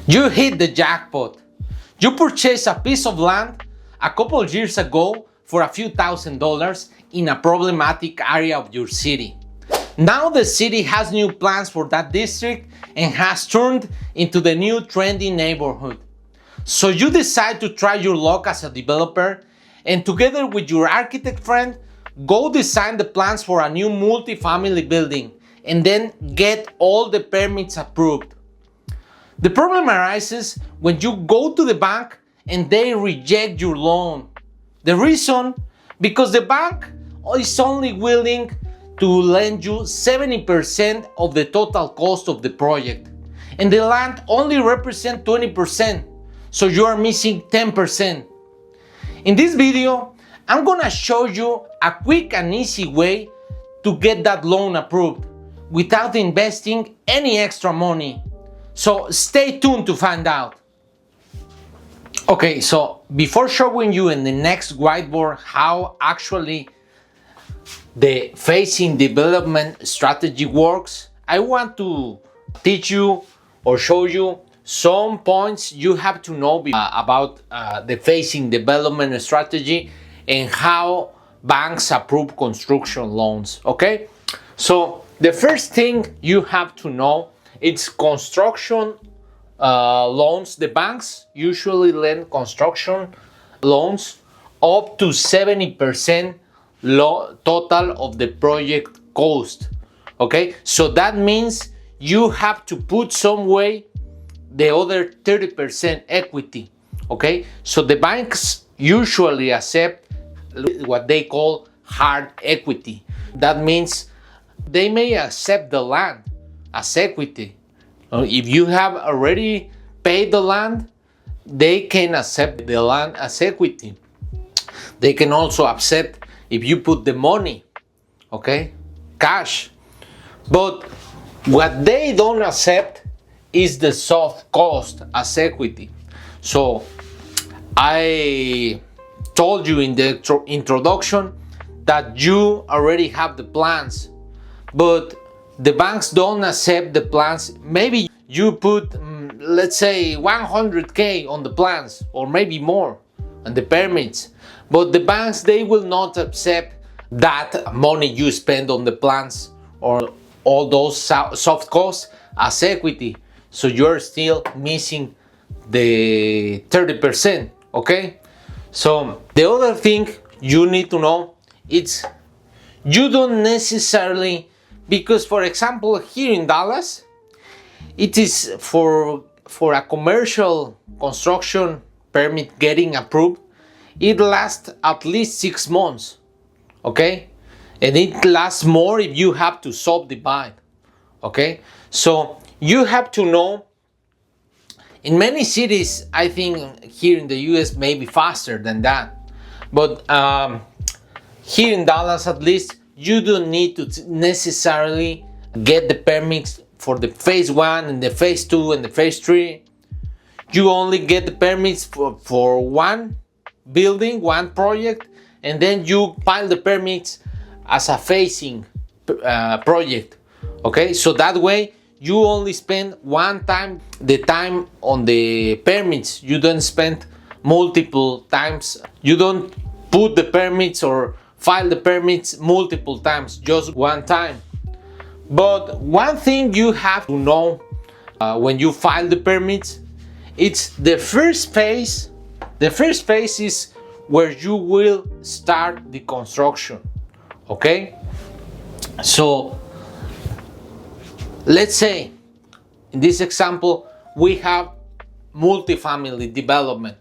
You hit the jackpot. You purchased a piece of land a couple of years ago for a few $1,000s in a problematic area of your city. Now the city has new plans for that district and has turned into the new trendy neighborhood. So you decide to try your luck as a developer and together with your architect friend, go design the plans for a new multi-family building and then get all the permits approved. The problem arises when you go to the bank and they reject your loan. The reason? Because the bank is only willing to lend you 70% of the total cost of the project, and the land only represents 20%, so you are missing 10%. In this video, I'm gonna show you a quick and easy way to get that loan approved without investing any extra money. So stay tuned to find out. Okay, so before showing you in the next whiteboard how actually the phasing development strategy works, I want to teach you or show you some points you have to know about the phasing development strategy and how banks approve construction loans. Okay, so the first thing you have to know, it's construction loans. The banks usually lend construction loans up to 70% total of the project cost. Okay, so that means you have to put some way the other 30% equity. Okay, so the banks usually accept what they call hard equity. That means they may accept the land as equity. If you have already paid the land, they can accept the land as equity. They can also accept if you put the money, okay, cash. But what they don't accept is the soft cost as equity. So I told you in the introduction that you already have the plans, but the banks don't accept the plans. Maybe you put, let's say 100K on the plans or maybe more on the permits, but the banks, they will not accept that money you spend on the plans or all those soft costs as equity. So you're still missing the 30%, okay? So the other thing you need to know is you don't necessarily, because for example here in Dallas, it is for a commercial construction permit getting approved, it lasts at least 6 months, okay? And it lasts more if you have to subdivide, okay? So you have to know, in many cities, I think here in the US maybe faster than that, but here in Dallas at least, you don't need to necessarily get the permits for the phase 1 and the phase 2 and the phase 3. You only get the permits for one building, one project, and then you file the permits as a phasing project. Okay, so that way you only spend one time the time on the permits. You don't spend multiple times. You don't put the permits or file the permits multiple times, just one time. But one thing you have to know when you file the permits, it's the first phase. The first phase is where you will start the construction. Okay, so let's say in this example we have multifamily development.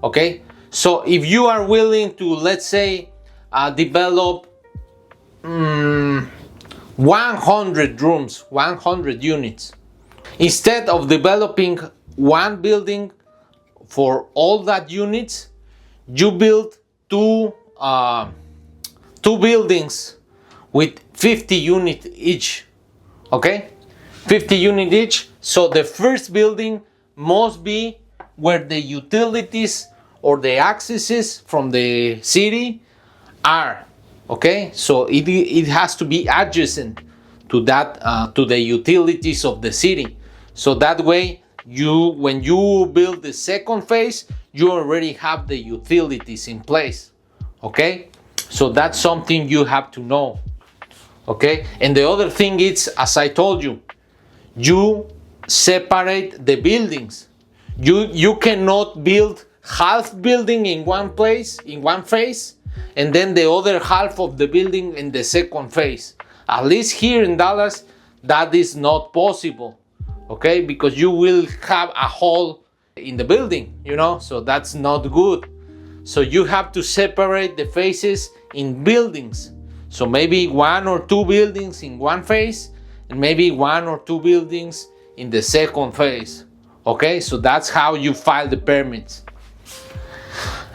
Okay, so if you are willing to, let's say, develop 100 rooms, 100 units, instead of developing one building for all that units, you build two buildings with 50 units each. Okay, 50 units each. So the first building must be where the utilities or the accesses from the city are. Okay, so it has to be adjacent to that to the utilities of the city. So that way when you build the second phase, you already have the utilities in place. Okay, so that's something you have to know. Okay, and the other thing is, as I told you, you separate the buildings. You cannot build half building in one place, in one phase, and then the other half of the building in the second phase. At least here in Dallas, that is not possible. Okay, because you will have a hole in the building, so that's not good. So you have to separate the phases in buildings. So maybe 1 or 2 buildings in one phase, and maybe 1 or 2 buildings in the second phase. Okay, so that's how you file the permits.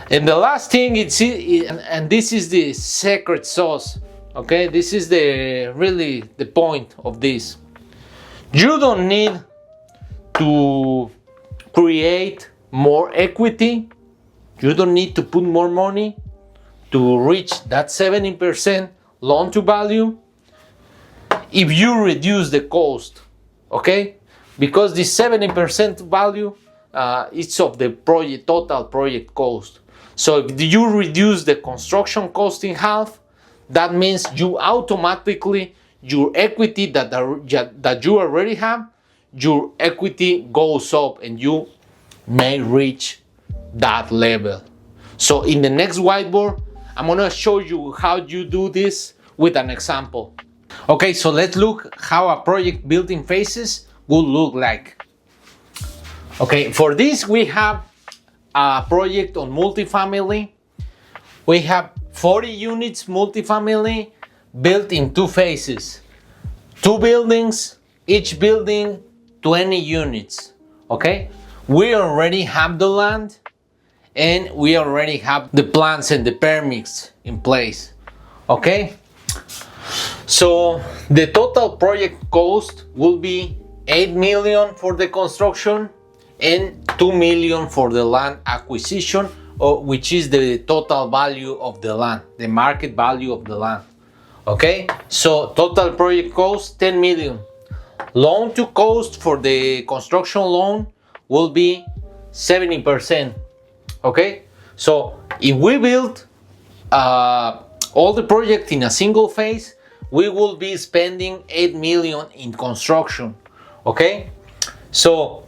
And the last thing, and this is the secret sauce. Okay, this is really the point of this. You don't need to create more equity. You don't need to put more money to reach that 70% loan to value if you reduce the cost. Okay, because the 70% value it's of the total project cost. So if you reduce the construction cost in half, that means you automatically, your equity that you already have, your equity goes up and you may reach that level. So in the next whiteboard, I'm gonna show you how you do this with an example. Okay, so let's look how a project built in phases would look like. Okay, for this we have a project on multifamily. We have 40 units multifamily built in 2 phases. 2 buildings, each building 20 units. Okay, we already have the land and we already have the plans and the permits in place. Okay, so the total project cost will be 8 million for the construction and 2 million for the land acquisition, which is the total value of the land, the market value of the land. Okay, so total project cost 10 million. Loan to cost for the construction loan will be 70%. Okay, so if we build all the project in a single phase, we will be spending 8 million in construction. Okay, so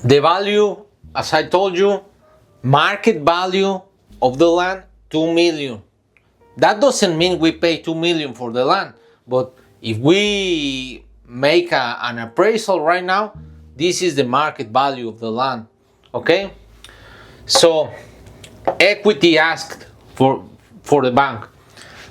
the value, as I told you, market value of the land 2 million. That doesn't mean we pay 2 million for the land, but if we make an appraisal right now, this is the market value of the land. Okay, so equity asked for the bank.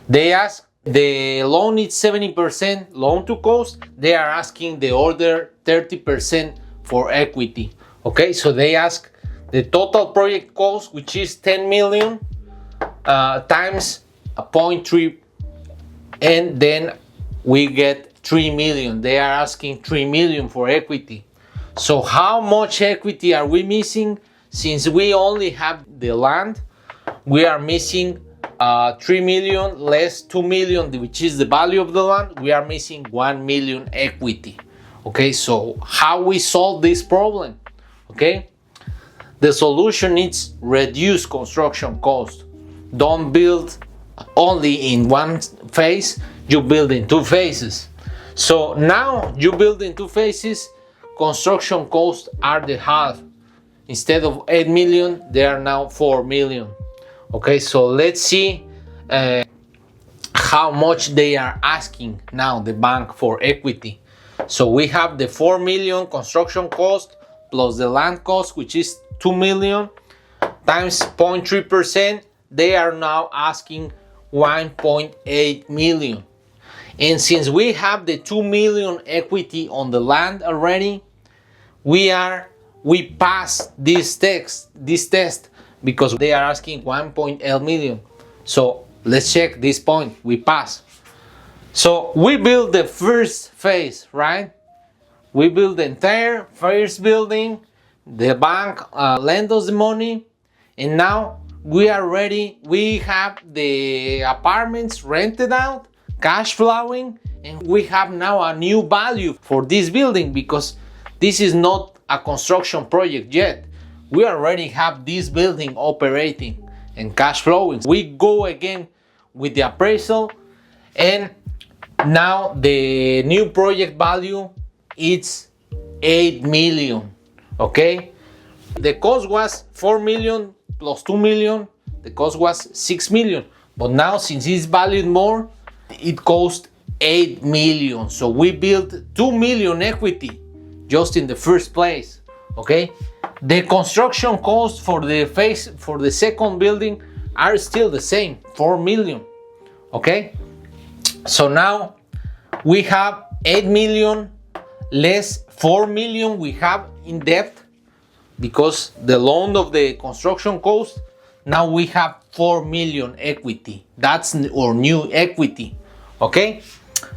They ask, the loan is 70% loan to cost. They are asking the other 30% for equity. Okay, so they ask the total project cost, which is 10 million times a 0.3, and then we get 3 million. They are asking 3 million for equity. So how much equity are we missing? Since we only have the land, we are missing 3 million less 2 million, which is the value of the land. We are missing 1 million equity. Okay, so how we solve this problem? Okay, the solution is reduce construction cost. Don't build only in one phase, you build in 2 phases. So now you build in 2 phases, construction costs are the half. Instead of 8 million, they are now 4 million. Okay, so let's see how much they are asking now, the bank, for equity. So we have the 4 million construction cost plus the land cost, which is 2 million, times 0.3%. They are now asking 1.8 million. And since we have the 2 million equity on the land already, we pass this test because they are asking 1.8 million. So let's check this point. We pass. So we build the first phase, right? We build the entire first building. The bank lend us the money, and now we are ready. We have the apartments rented out, cash flowing, and we have now a new value for this building because this is not a construction project yet. We already have this building operating and cash flowing. We go again with the appraisal, and now the new project value is 8 million. Okay, the cost was 4 million plus 2 million. The cost was 6 million, but now since it's valued more, it cost 8 million. So we built 2 million equity just in the first place. Okay, the construction costs for the second building are still the same, 4 million. Okay, so now we have 8 million less 4 million we have in debt because the loan of the construction cost. Now we have 4 million equity. That's our new equity. Okay,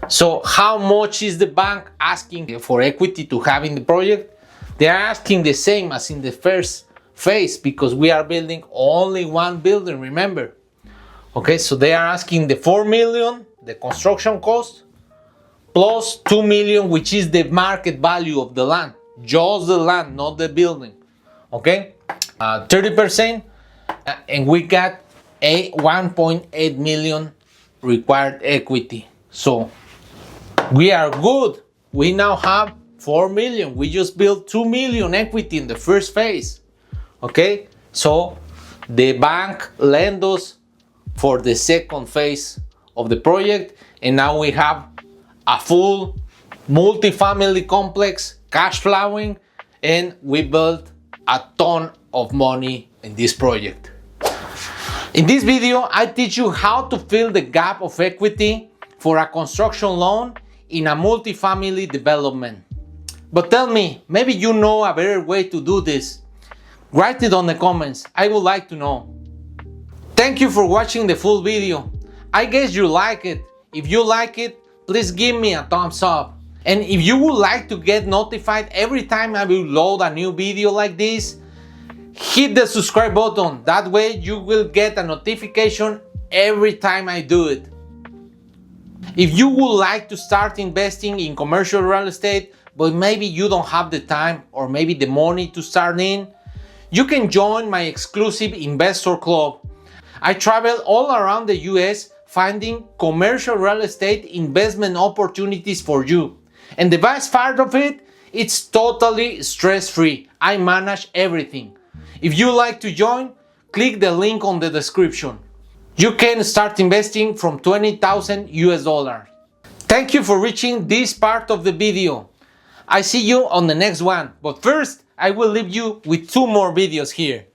so how much is the bank asking for equity to have in the project? They are asking the same as in the first phase because we are building only one building, remember. Okay, so they are asking the 4 million, the construction cost, plus 2 million, which is the market value of the land, just the land, not the building. Okay, 30%, and we got a 1.8 million required equity. So we are good. We now have 4 million. We just built 2 million equity in the first phase. Okay, so the bank lent us for the second phase of the project, and now we have a full multi-family complex, cash flowing, and we built a ton of money in this project. In this video, I teach you how to fill the gap of equity for a construction loan in a multi-family development. But tell me, maybe you know a better way to do this. Write it on the comments. I would like to know. Thank you for watching the full video. I guess you like it. If you like it, please give me a thumbs up. And if you would like to get notified every time I will load a new video like this, hit the subscribe button. That way you will get a notification every time I do it. If you would like to start investing in commercial real estate, but maybe you don't have the time or maybe the money to start in, you can join my exclusive investor club. I travel all around the US finding commercial real estate investment opportunities for you. And the best part of it, it's totally stress-free. I manage everything. If you like to join, click the link on the description. You can start investing from 20,000 US dollars. Thank you for reaching this part of the video. I see you on the next one, but first I will leave you with 2 more videos here.